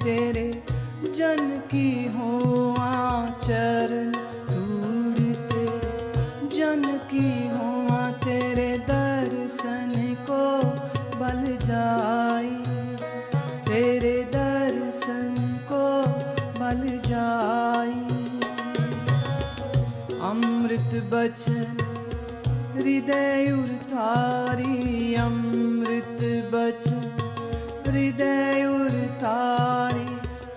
तेरे जन की हो चरण धूड़, तेरे जन की हो तेरे दर्शन को बल जाई, तेरे दर्शन को बल जाई। अमृत बचन हृदय उरतारी, अमृत बचन हृदय उरतारी,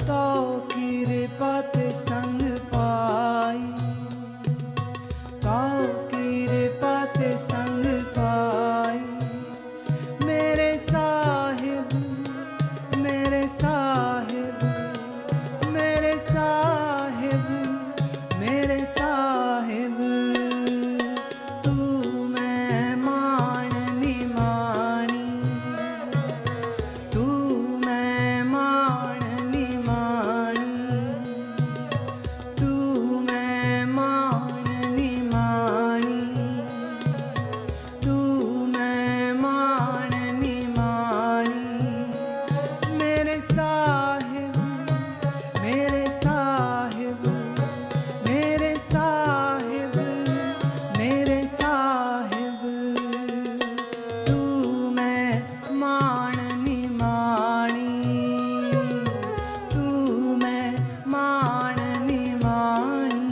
तो कृपा ते संग पाई, तो कृपा ते संग पाई। मेरे साहिब, मेरे साहिब, मेरे साहिब, मेरे साहिब, तू मैं माननी मानी, तू मैं माननी मानी, तू मैं माननी मानी, तू मैं माननी मानी। मेरे साहिब, मेरे साहिब, मेरे साहिब, मेरे साहिब, तू मैं माननी मानी, तू मैं माननी मानी।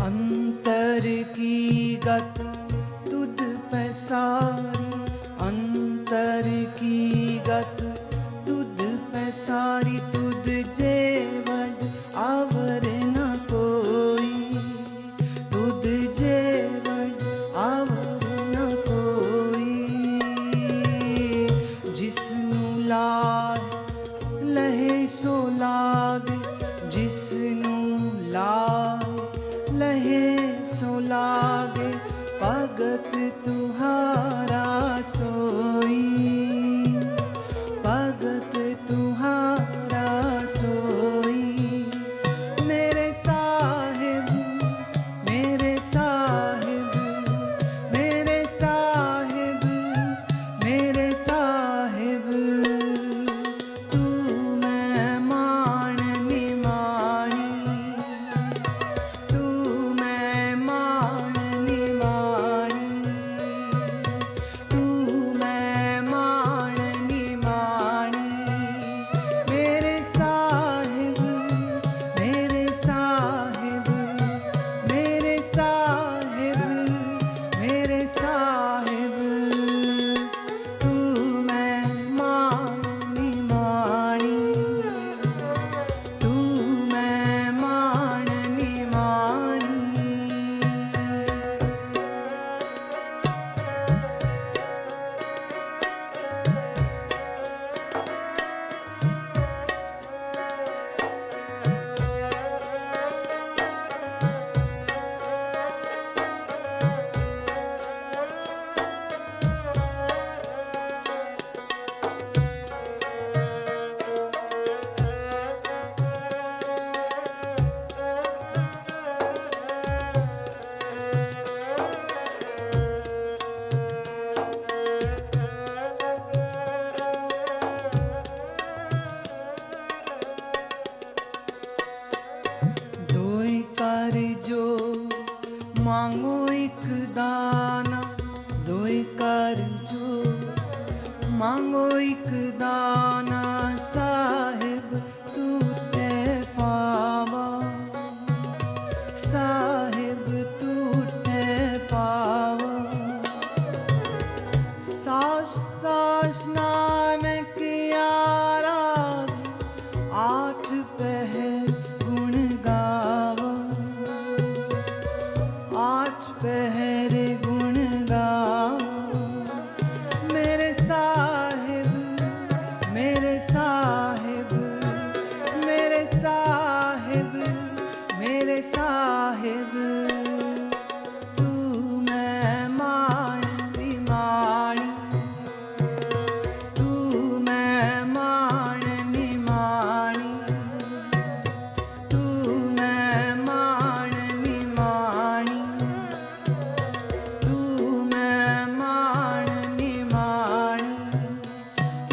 अंतर की गत तुद पैसारी, अंतर की गत तुद पैसारी, तुद जेवड आवर न कोई, तुद जेवड आवर न कोई। जिसनु लाए लहे सो लागे, जिसनु लाए लहे सो लागे, भगत तुहारा सोई, भगत तुहारा सोई। मेरे साहिब, मेरे साहिब, मेरे साहिब, मेरे साहिब, तू मैं माननी मानी, तू मैं माननी मानी, तू मैं माननी मानी। मेरे साहिब, मेरे साहिब, मेरे साहिब, मेरे साहिब, तू मैं माननी मानी, तू मैं माननी मानी। दोई कर जो मांगो एक दाना, दोई कर जो मांगो एक दाना, साहिब तू ते पावा, साहिब तू ते पावा। सास सास नानक आराधे, आठ पहर गुण गा साहिब तू मैं माण निमाणी, तू मैं माण निमाणी, तू मैं माण निमाणी, तू मैं माण निमाणी।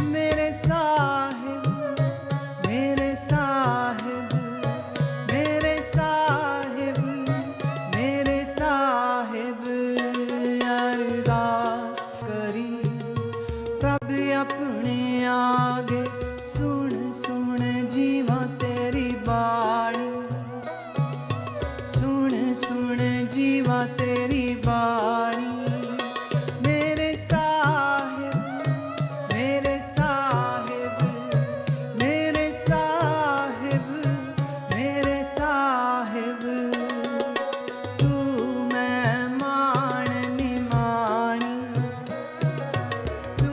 मेरे साहिब मेरे साहिब मेरे साहिब मेरे साहिब, अरदास करी प्रभ अपने आगे, सुन सुन जीवा तेरी बाणी, सुन सुन जीवा तेरी बाणी। मेरे साहिब मेरे साहिब मेरे साहिब मेरे साहिब, तू मैं माण निमाणी, तू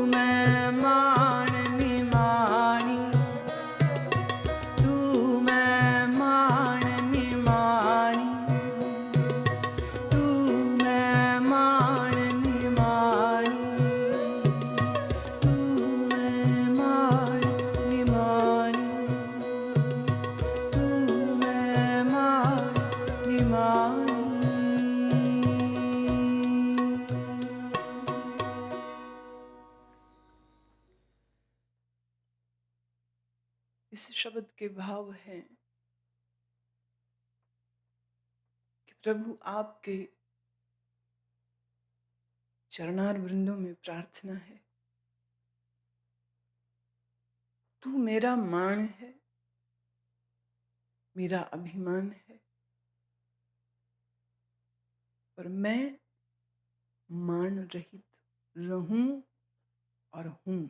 मैं माण निमाणी, तू मैं माण निमाणी, तू मैं माण निमाणी, तू मैं माण निमाणी, तू मैं माण निमाणी। इस शब्द के भाव हैं कि प्रभु आपके चरणार वृंदों में प्रार्थना है, तू मेरा मान है, मेरा अभिमान है, और मैं मान रहित रहूं और हूं।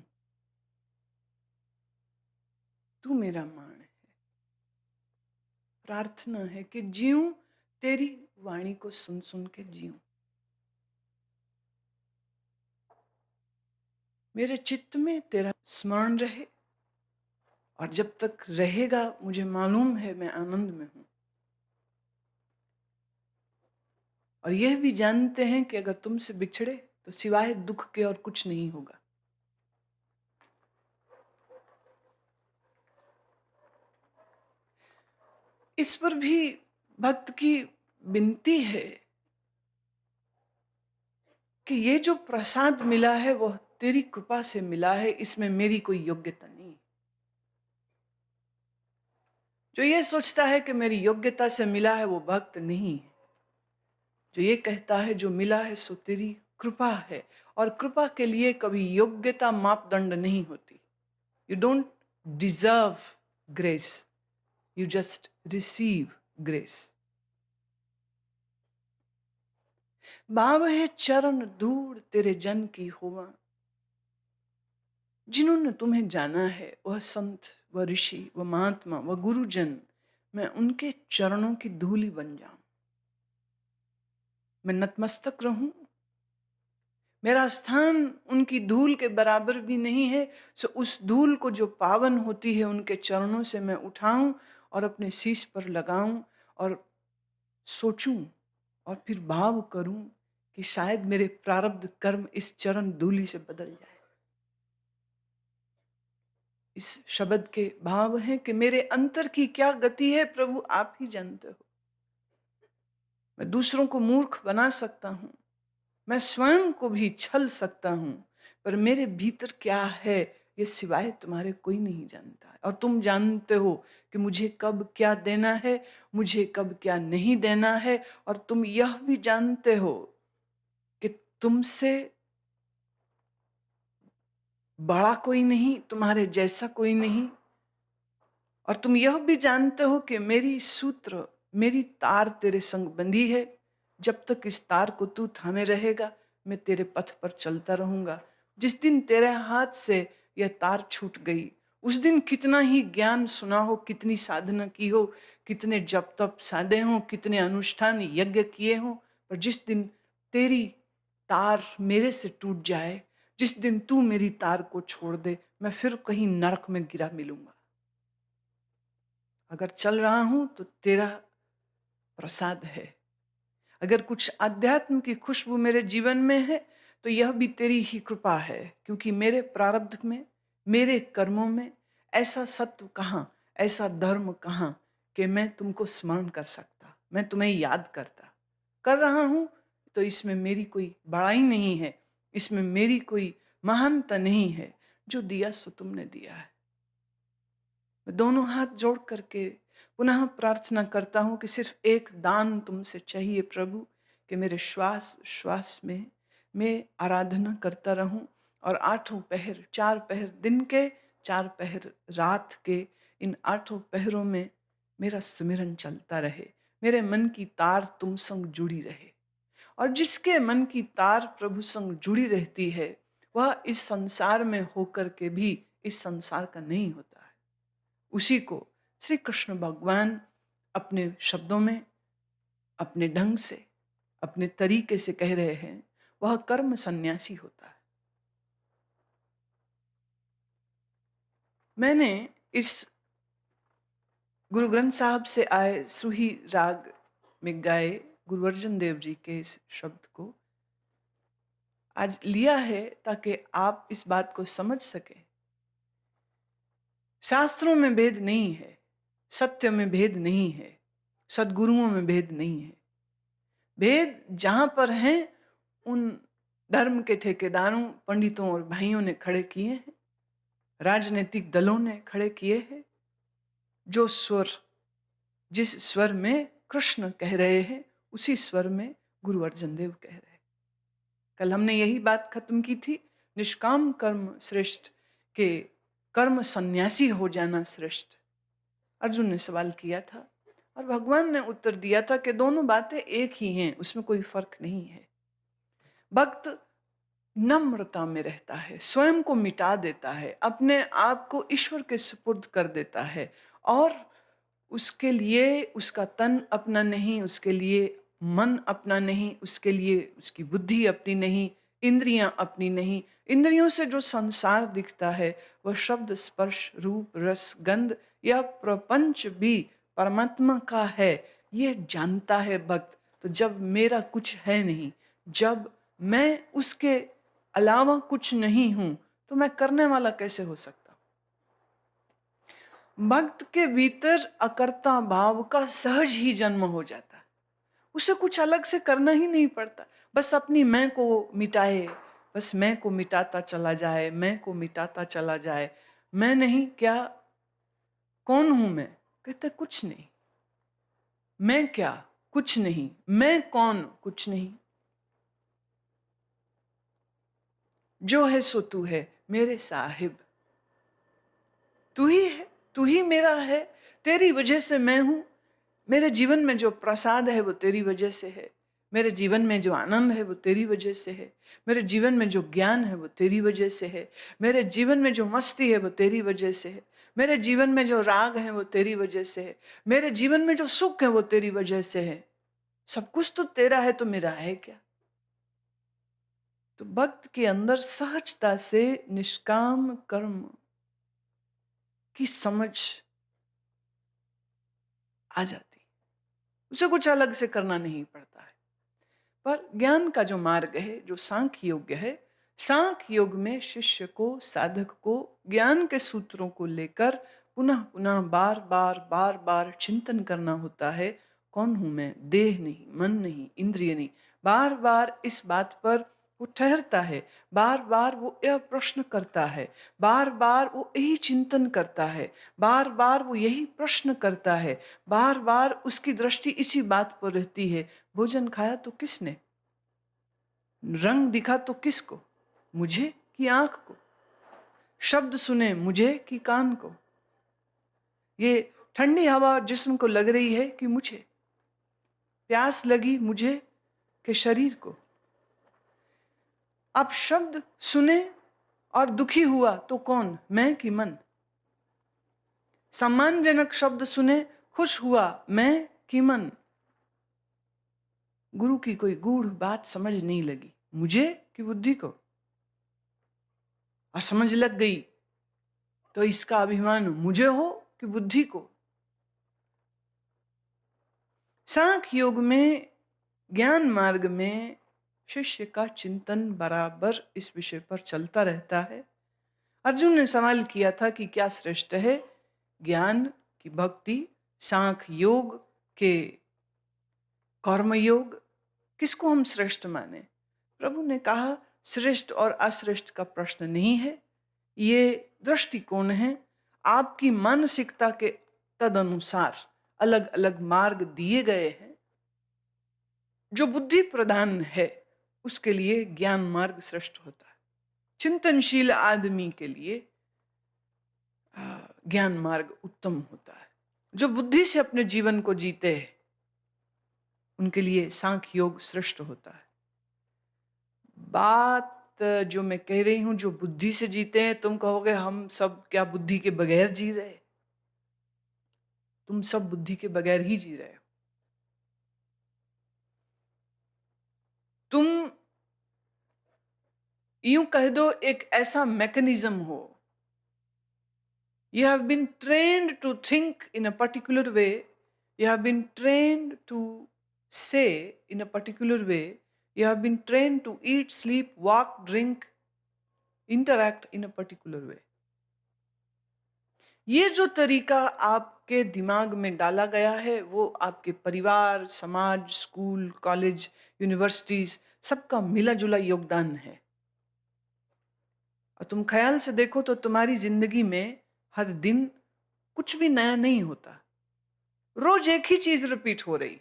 तू मेरा मान है। प्रार्थना है कि जीऊं तेरी वाणी को सुन सुन के जीऊं। मेरे चित्त में तेरा स्मरण रहे, और जब तक रहेगा मुझे मालूम है मैं आनंद में हूं। और यह भी जानते हैं कि अगर तुमसे बिछड़े तो सिवाय दुख के और कुछ नहीं होगा। इस पर भी भक्त की विनती है कि ये जो प्रसाद मिला है वह तेरी कृपा से मिला है, इसमें मेरी कोई योग्यता नहीं। जो ये सोचता है कि मेरी योग्यता से मिला है वो भक्त नहीं है। जो ये कहता है जो मिला है सो तेरी कृपा है, और कृपा के लिए कभी योग्यता मापदंड नहीं होती। You don't deserve grace, you just receive grace. बावह चरण धूड़ तेरे जन की होवा, जिन्होंने तुम्हें जाना है वह संत वह ऋषि वह महात्मा वह गुरुजन, मैं उनके चरणों की धूली बन जाऊं, मैं नतमस्तक रहूं। मेरा स्थान उनकी धूल के बराबर भी नहीं है, सो उस धूल को जो पावन होती है उनके चरणों से मैं उठाऊं और अपने शीश पर लगाऊं और सोचूं और फिर भाव करूं कि शायद मेरे प्रारब्ध कर्म इस चरण धूलि से बदल जाए। इस शब्द के भाव हैं कि मेरे अंतर की क्या गति है प्रभु आप ही जानते हो। मैं दूसरों को मूर्ख बना सकता हूं, मैं स्वयं को भी छल सकता हूं, पर मेरे भीतर क्या है ये सिवाय तुम्हारे कोई नहीं जानता है। और तुम जानते हो कि मुझे कब क्या देना है, मुझे कब क्या नहीं देना है, और तुम यह भी जानते हो कि तुमसे बड़ा कोई नहीं, तुम्हारे जैसा कोई नहीं। और तुम यह भी जानते हो कि मेरी सूत्र मेरी तार तेरे संग बंधी है, जब तक इस तार को तू थामे रहेगा मैं तेरे पथ पर चलता रहूंगा। जिस दिन तेरे हाथ से यह तार छूट गई उस दिन कितना ही ज्ञान सुना हो, कितनी साधना की हो, कितने जप तप साधे हों, कितने अनुष्ठान यज्ञ किए हों, पर जिस दिन तेरी तार मेरे से टूट जाए, जिस दिन तू मेरी तार को छोड़ दे, मैं फिर कहीं नरक में गिरा मिलूंगा। अगर चल रहा हूं तो तेरा प्रसाद है। अगर कुछ अध्यात्म की खुशबू मेरे जीवन में है तो यह भी तेरी ही कृपा है, क्योंकि मेरे प्रारब्ध में, मेरे कर्मों में ऐसा सत्व कहाँ, ऐसा धर्म कहाँ कि मैं तुमको स्मरण कर सकता, मैं तुम्हें याद करता। कर रहा हूं तो इसमें मेरी कोई बड़ाई नहीं है, इसमें मेरी कोई महानता नहीं है। जो दिया सो तुमने दिया है। मैं दोनों हाथ जोड़ करके पुनः प्रार्थना करता हूं कि सिर्फ एक दान तुमसे चाहिए प्रभु, कि मेरे श्वास श्वास में मैं आराधना करता रहूं, और आठों पहर, 4 पहर दिन के, 4 पहर रात के, इन आठों पहरों में मेरा सुमिरन चलता रहे, मेरे मन की तार तुम संग जुड़ी रहे। और जिसके मन की तार प्रभु संग जुड़ी रहती है, वह इस संसार में होकर के भी इस संसार का नहीं होता है। उसी को श्री कृष्ण भगवान अपने शब्दों में, अपने ढंग से, अपने तरीके से कह रहे हैं, वह कर्म सन्यासी होता है। मैंने इस गुरु ग्रंथ साहब से आए सुही राग में गाए गुरु अर्जन देव जी के इस शब्द को आज लिया है ताकि आप इस बात को समझ सकें। शास्त्रों में भेद नहीं है, सत्य में भेद नहीं है, सद्गुरुओं में भेद नहीं है। भेद जहां पर हैं उन धर्म के ठेकेदारों, पंडितों और भाइयों ने खड़े किए हैं, राजनीतिक दलों ने खड़े किए हैं। जो स्वर, जिस स्वर में कृष्ण कह रहे हैं, उसी स्वर में गुरु अर्जन देव कह रहे हैं। कल हमने यही बात खत्म की थी, निष्काम कर्म श्रेष्ठ के कर्म सन्यासी हो जाना श्रेष्ठ। अर्जुन ने सवाल किया था और भगवान ने उत्तर दिया था कि दोनों बातें एक ही हैं, उसमें कोई फर्क नहीं है। भक्त नम्रता में रहता है, स्वयं को मिटा देता है, अपने आप को ईश्वर के सुपुर्द कर देता है, और उसके लिए उसका तन अपना नहीं, उसके लिए मन अपना नहीं, उसके लिए उसकी बुद्धि अपनी नहीं, इंद्रियां अपनी नहीं। इंद्रियों से जो संसार दिखता है वह शब्द, स्पर्श, रूप, रस, गंध, यह प्रपंच भी परमात्मा का है, यह जानता है भक्त। तो जब मेरा कुछ है नहीं, जब मैं उसके अलावा कुछ नहीं हूं, तो मैं करने वाला कैसे हो सकता? भक्त के भीतर अकर्ता भाव का सहज ही जन्म हो जाता है। उसे कुछ अलग से करना ही नहीं पड़ता, बस अपनी मैं को मिटाए, बस मैं को मिटाता चला जाए, मैं को मिटाता चला जाए। मैं नहीं क्या, कौन हूं मैं? कहते कुछ नहीं। मैं क्या? कुछ नहीं। मैं कौन? कुछ नहीं। जो है सो तू है मेरे साहिब, तू ही है, तू ही मेरा है, तेरी वजह से मैं हूं। मेरे जीवन में जो प्रसाद है वो तेरी वजह से है, मेरे जीवन में जो आनंद है वो तेरी वजह से है, मेरे जीवन में जो ज्ञान है वो तेरी वजह से है, मेरे जीवन में जो मस्ती है वो तेरी वजह से है, मेरे जीवन में जो राग है वो तेरी वजह से है, मेरे जीवन में जो सुख है वो तेरी वजह से है। सब कुछ तो तेरा है, तो मेरा है क्या? तो भक्त के अंदर सहजता से निष्काम कर्म की समझ आ जाती, उसे कुछ अलग से करना नहीं पड़ता है। पर ज्ञान का जो मार्ग है, जो सांख्य योग है, सांख्य योग में शिष्य को, साधक को ज्ञान के सूत्रों को लेकर पुनः पुनः बार बार बार बार चिंतन करना होता है। कौन हूं मैं? देह नहीं, मन नहीं, इंद्रिय नहीं। बार बार इस बात पर वो ठहरता है, बार बार वो यह प्रश्न करता है, बार बार वो यही चिंतन करता है, बार बार वो यही प्रश्न करता है, बार बार उसकी दृष्टि इसी बात पर रहती है। भोजन खाया तो किसने? रंग दिखा तो किसको? मुझे कि आंख को? शब्द सुने मुझे कि कान को? ये ठंडी हवा जिस्म को लग रही है कि मुझे? प्यास लगी मुझे कि शरीर को? अब शब्द सुने और दुखी हुआ तो कौन, मैं कि मन? सम्मानजनक शब्द सुने खुश हुआ मैं कि मन? गुरु की कोई गूढ़ बात समझ नहीं लगी, मुझे कि बुद्धि को? और समझ लग गई तो इसका अभिमान मुझे हो कि बुद्धि को? सांख्य योग में, ज्ञान मार्ग में शिष्य का चिंतन बराबर इस विषय पर चलता रहता है। अर्जुन ने सवाल किया था कि क्या श्रेष्ठ है, ज्ञान की भक्ति, सांख्य योग के कर्म योग, किसको हम श्रेष्ठ माने? प्रभु ने कहा श्रेष्ठ और अश्रेष्ठ का प्रश्न नहीं है, ये दृष्टिकोण है। आपकी मानसिकता के तदनुसार अलग अलग मार्ग दिए गए हैं। जो बुद्धि प्रधान है उसके लिए ज्ञान मार्ग श्रेष्ठ होता है। चिंतनशील आदमी के लिए ज्ञान मार्ग उत्तम होता है। जो बुद्धि से अपने जीवन को जीते हैं उनके लिए सांख्य योग श्रेष्ठ होता है। बात जो मैं कह रही हूं, जो बुद्धि से जीते हैं, तुम कहोगे हम सब क्या बुद्धि के बगैर जी रहे? तुम सब बुद्धि के बगैर ही जी रहे हो। तुम यूं कह दो एक ऐसा मैकेनिज्म हो, you have been trained to think in a particular way, you have been trained to say in a particular way, you have been trained to eat, sleep, walk, drink, interact in a particular way. ये जो तरीका आपके दिमाग में डाला गया है वो आपके परिवार, समाज, स्कूल, कॉलेज, यूनिवर्सिटीज सबका मिला जुला योगदान है। और तुम ख्याल से देखो तो तुम्हारी जिंदगी में हर दिन कुछ भी नया नहीं होता। रोज एक ही चीज रिपीट हो रही।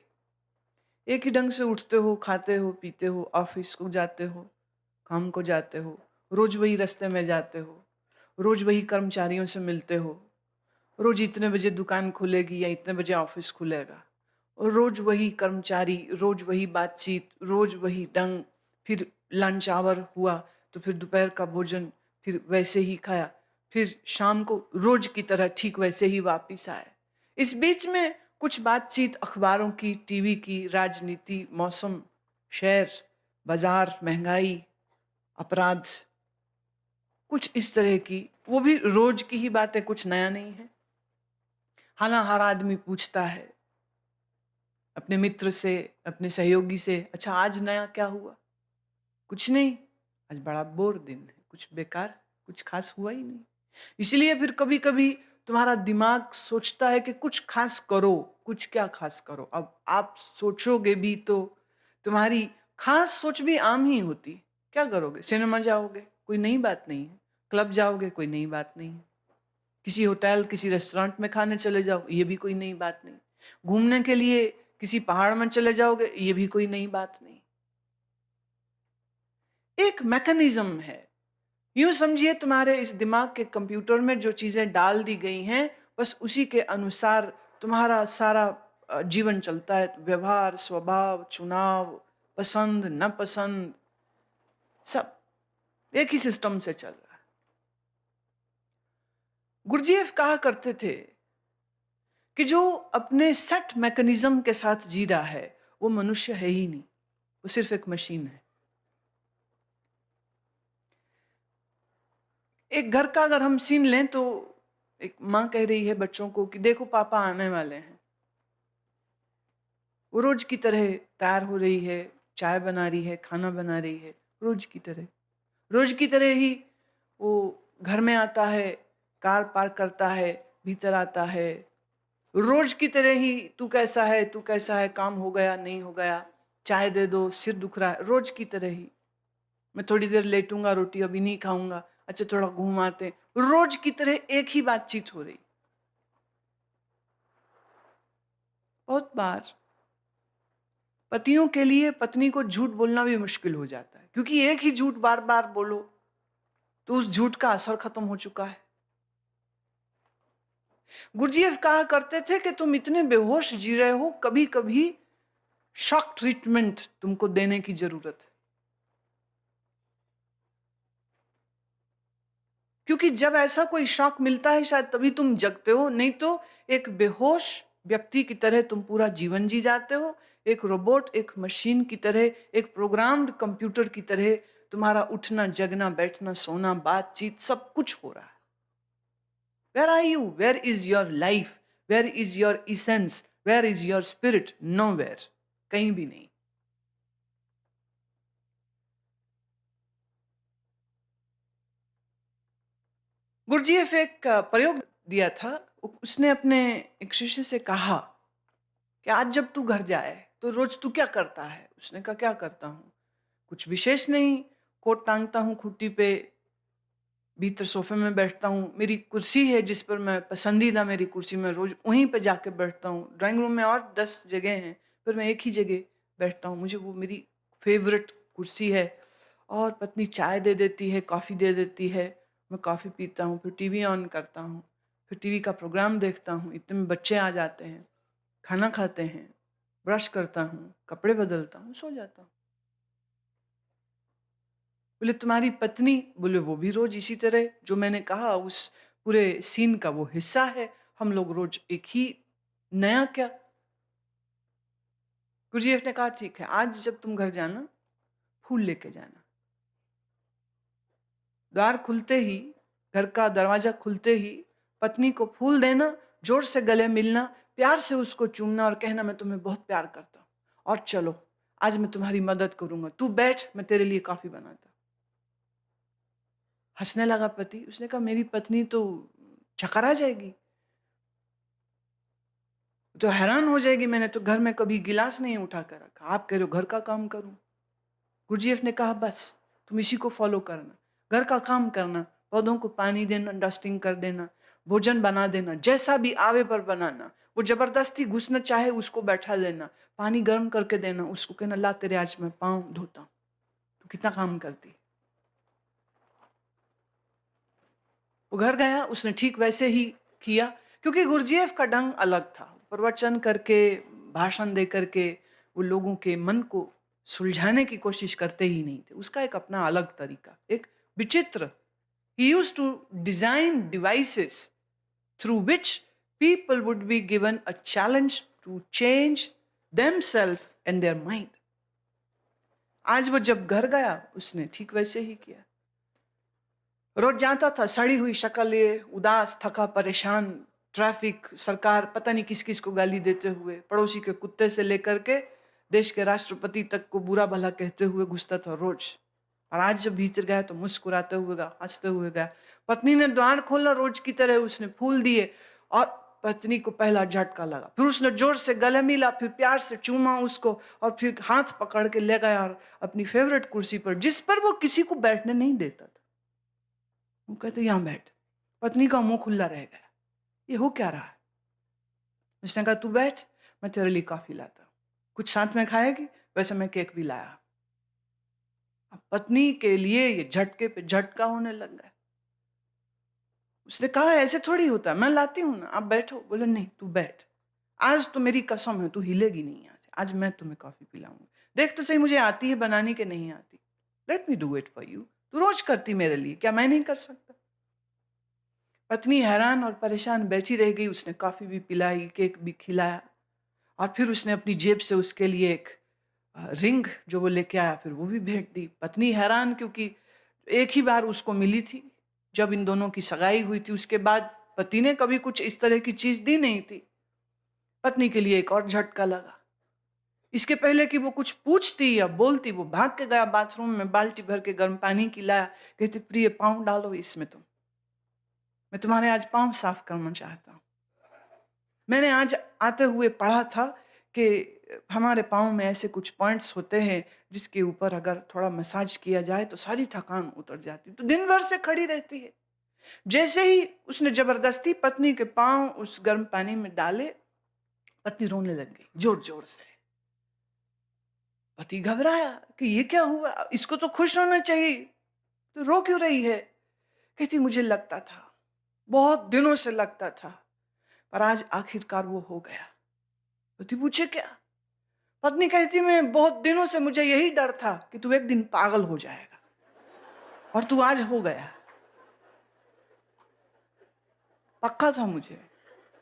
एक ही ढंग से उठते हो, खाते हो, पीते हो, ऑफिस को जाते हो, काम को जाते हो, रोज वही रास्ते में जाते हो, रोज वही कर्मचारियों से मिलते हो, रोज इतने बजे दुकान खुलेगी या इतने बजे ऑफिस खुलेगा, और रोज वही कर्मचारी, रोज वही बातचीत, रोज वही ढंग। फिर लंच आवर हुआ तो फिर दोपहर का भोजन फिर वैसे ही खाया, फिर शाम को रोज की तरह ठीक वैसे ही वापिस आए। इस बीच में कुछ बातचीत अखबारों की, टीवी की, राजनीति, मौसम, शेयर बाजार, महंगाई, अपराध, कुछ इस तरह की, वो भी रोज की ही बातें, कुछ नया नहीं है। हालांकि हर आदमी पूछता है अपने मित्र से, अपने सहयोगी से, अच्छा आज नया क्या हुआ? कुछ नहीं, आज बड़ा बोर दिन है, कुछ बेकार, कुछ खास हुआ ही नहीं। इसलिए फिर कभी कभी तुम्हारा दिमाग सोचता है कि कुछ खास करो। कुछ क्या खास करो? अब आप सोचोगे भी तो तुम्हारी खास सोच भी आम ही होती। क्या करोगे? सिनेमा जाओगे, कोई नई बात नहीं है। क्लब जाओगे, कोई नई बात नहीं है। किसी होटल, किसी रेस्टोरेंट में खाने चले जाओ, ये भी कोई नई बात नहीं। घूमने के लिए किसी पहाड़ में चले जाओगे, ये भी कोई नई बात नहीं। एक मैकेनिज्म है। यूं समझिए तुम्हारे इस दिमाग के कंप्यूटर में जो चीजें डाल दी गई हैं, बस उसी के अनुसार तुम्हारा सारा जीवन चलता है। व्यवहार, स्वभाव, चुनाव, पसंद, नापसंद, सब एक ही सिस्टम से चल रहा है। गुरजीएफ कहा करते थे कि जो अपने सेट मैकेनिज्म के साथ जी रहा है वो मनुष्य है ही नहीं, वो सिर्फ एक मशीन है। एक घर का अगर हम सीन लें तो एक माँ कह रही है बच्चों को कि देखो पापा आने वाले हैं। वो रोज की तरह तैयार हो रही है, चाय बना रही है, खाना बना रही है, रोज की तरह। रोज की तरह ही वो घर में आता है, कार पार्क करता है, भीतर आता है। रोज की तरह ही तू कैसा है, तू कैसा है, काम हो गया, नहीं हो गया, चाय दे दो, सिर दुख रहा है, रोज की तरह ही। मैं थोड़ी देर लेटूंगा, रोटी अभी नहीं खाऊंगा, अच्छा थोड़ा घूम आते। रोज की तरह एक ही बातचीत हो रही। बहुत बार पतियों के लिए पत्नी को झूठ बोलना भी मुश्किल हो जाता है, क्योंकि एक ही झूठ बार बार बोलो तो उस झूठ का असर खत्म हो चुका है। गुरजीएफ कहा करते थे कि तुम इतने बेहोश जी रहे हो, कभी कभी शॉक ट्रीटमेंट तुमको देने की जरूरत है। क्योंकि जब ऐसा कोई शॉक मिलता है शायद तभी तुम जगते हो, नहीं तो एक बेहोश व्यक्ति की तरह तुम पूरा जीवन जी जाते हो। एक रोबोट, एक मशीन की तरह, एक प्रोग्राम्ड कंप्यूटर की तरह तुम्हारा उठना, जगना, बैठना, सोना, बातचीत सब कुछ हो रहा है। Where are you? Where is your life? Where is your essence? Where is your spirit? Nowhere, कहीं भी नहीं। गुरुजीएफ एक प्रयोग दिया था। उसने अपने एक शिष्य से कहा कि आज जब तू घर जाए तो रोज तू क्या करता है? उसने कहा क्या करता हूँ, कुछ विशेष नहीं, कोट टांगता हूँ खूंटी पे, भीतर सोफे में बैठता हूँ, मेरी कुर्सी है जिस पर मैं पसंदीदा मेरी कुर्सी में रोज वहीं पे जाके बैठता हूँ। ड्राइंग रूम में और 10 जगह हैं, पर मैं एक ही जगह बैठता हूँ, मुझे वो मेरी फेवरेट कुर्सी है। और पत्नी चाय दे देती है, कॉफ़ी दे देती है, मैं कॉफ़ी पीता हूँ, फिर टीवी ऑन करता हूँ, फिर टीवी का प्रोग्राम देखता हूँ, इतने में बच्चे आ जाते हैं, खाना खाते हैं, ब्रश करता हूँ, कपड़े बदलता हूँ, सो जाता हूँ। बोले तुम्हारी पत्नी? बोले वो भी रोज इसी तरह, जो मैंने कहा उस पूरे सीन का वो हिस्सा है, हम लोग रोज एक ही, नया क्या? गुरुजीएफ ने कहा ठीक है, आज जब तुम घर जाना फूल लेके जाना। द्वार खुलते ही, घर का दरवाजा खुलते ही पत्नी को फूल देना, जोर से गले मिलना, प्यार से उसको चूमना और कहना मैं तुम्हें बहुत प्यार करता हूँ, और चलो आज मैं तुम्हारी मदद करूंगा, तू बैठ मैं तेरे लिए कॉफी बनाता। हंसने लगा पति। उसने कहा मेरी पत्नी तो चकर आ जाएगी, तो हैरान हो जाएगी, मैंने तो घर में कभी गिलास नहीं उठा कर रखा, आप कह रहे हो घर का काम करूं। गुरुजीएफ ने कहा बस तुम इसी को फॉलो करना, घर का काम करना, पौधों को पानी देना, डस्टिंग कर देना, भोजन बना देना, जैसा भी आवे पर बनाना, वो जबरदस्ती घुसना चाहे उसको बैठा लेना, पानी गर्म करके देना, उसको कहना ला तेरे आज मैं पाँव धोता हूं, तो कितना काम करती। वो घर गया, उसने ठीक वैसे ही किया, क्योंकि गुरुजीएफ का ढंग अलग था। प्रवचन करके, भाषण दे करके वो लोगों के मन को सुलझाने की कोशिश करते ही नहीं थे, उसका एक अपना अलग तरीका, एक विचित्र। He used to design devices through which people would be given a challenge to change themselves and their mind. आज वो जब घर गया उसने ठीक वैसे ही किया। रोज जाता था सड़ी हुई शक्ल लिए, उदास, थका, परेशान, ट्रैफिक, सरकार, पता नहीं किस किस को गाली देते हुए, पड़ोसी के कुत्ते से लेकर के देश के राष्ट्रपति तक को बुरा भला कहते हुए घुसता था रोज। और आज जब भीतर गया तो मुस्कुराते हुए गया, हंसते हुए गया। पत्नी ने द्वार खोला रोज की तरह, उसने फूल दिए और पत्नी को पहला झटका लगा, फिर उसने जोर से गले मिला, फिर प्यार से चूमा उसको, और फिर हाथ पकड़ के ले गया और अपनी फेवरेट कुर्सी पर, जिस पर वो किसी को बैठने नहीं देता था, वो कहते यहां बैठ। पत्नी का मुंह खुला रह गया, ये हो क्या रहा है? उसने कहा तू बैठ, मैं तेरे लिए कॉफी लाता हूं, कुछ साथ में खाएगी? वैसे मैं केक भी लाया। अब पत्नी के लिए ये झटके पे झटका होने लग गया। उसने कहा ऐसे थोड़ी होता है, मैं लाती हूं ना, आप बैठो। बोले नहीं तू बैठ, आज तो मेरी कसम है तू हिलेगी नहीं यहाँ से, आज मैं तुम्हें कॉफी पिलाऊंगा, देख तो सही मुझे आती है बनानी कि नहीं आती, let me do it for you, तू रोज करती मेरे लिए, क्या मैं नहीं कर सकता? पत्नी हैरान और परेशान बैठी रह गई। उसने कॉफी भी पिलाई, केक भी खिलाया, और फिर उसने अपनी जेब से उसके लिए एक रिंग जो वो लेके आया, फिर वो भी भेंट दी। पत्नी हैरान, क्योंकि एक ही बार उसको मिली थी जब इन दोनों की सगाई हुई थी, उसके बाद पति ने कभी कुछ इस तरह की चीज दी नहीं थी। पत्नी के लिए एक और झटका लगा। इसके पहले कि वो कुछ पूछती या बोलती, वो भाग के गया बाथरूम में, बाल्टी भर के गर्म पानी की लाया, कहती प्रिय पाँव डालो इसमें, तुम, मैं तुम्हारे आज पाँव साफ करना चाहता हूँ। मैंने आज आते हुए पढ़ा था कि हमारे पाँव में ऐसे कुछ पॉइंट्स होते हैं जिसके ऊपर अगर थोड़ा मसाज किया जाए तो सारी थकान उतर जाती, तो दिन भर से खड़ी रहती है। जैसे ही उसने जबरदस्ती पत्नी के पाँव उस गर्म पानी में डाले, पत्नी रोने लग गई जोर जोर से। पति घबराया कि ये क्या हुआ, इसको तो खुश होना चाहिए, तो रो क्यों रही है? कहती मुझे लगता था, बहुत दिनों से लगता था, पर आज आखिरकार वो हो गया। पति पूछे क्या? पत्नी कहती मैं बहुत दिनों से मुझे यही डर था कि तू एक दिन पागल हो जाएगा, और तू आज हो गया। पक्का था मुझे,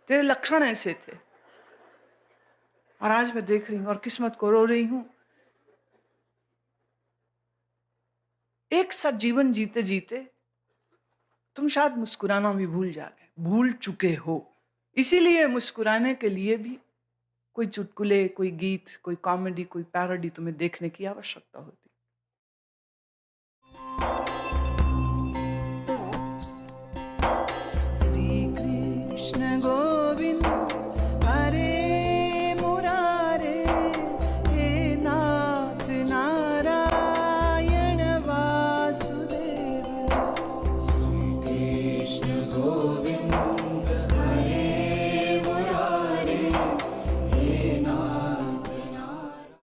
तेरे लक्षण ऐसे थे, और आज मैं देख रही हूं और किस्मत को रो रही हूं। एक साथ जीवन जीते जीते तुम शायद मुस्कुराना भी भूल चुके हो, इसीलिए मुस्कुराने के लिए भी कोई चुटकुले, कोई गीत, कोई कॉमेडी, कोई पैरोडी तुम्हें देखने की आवश्यकता होती है।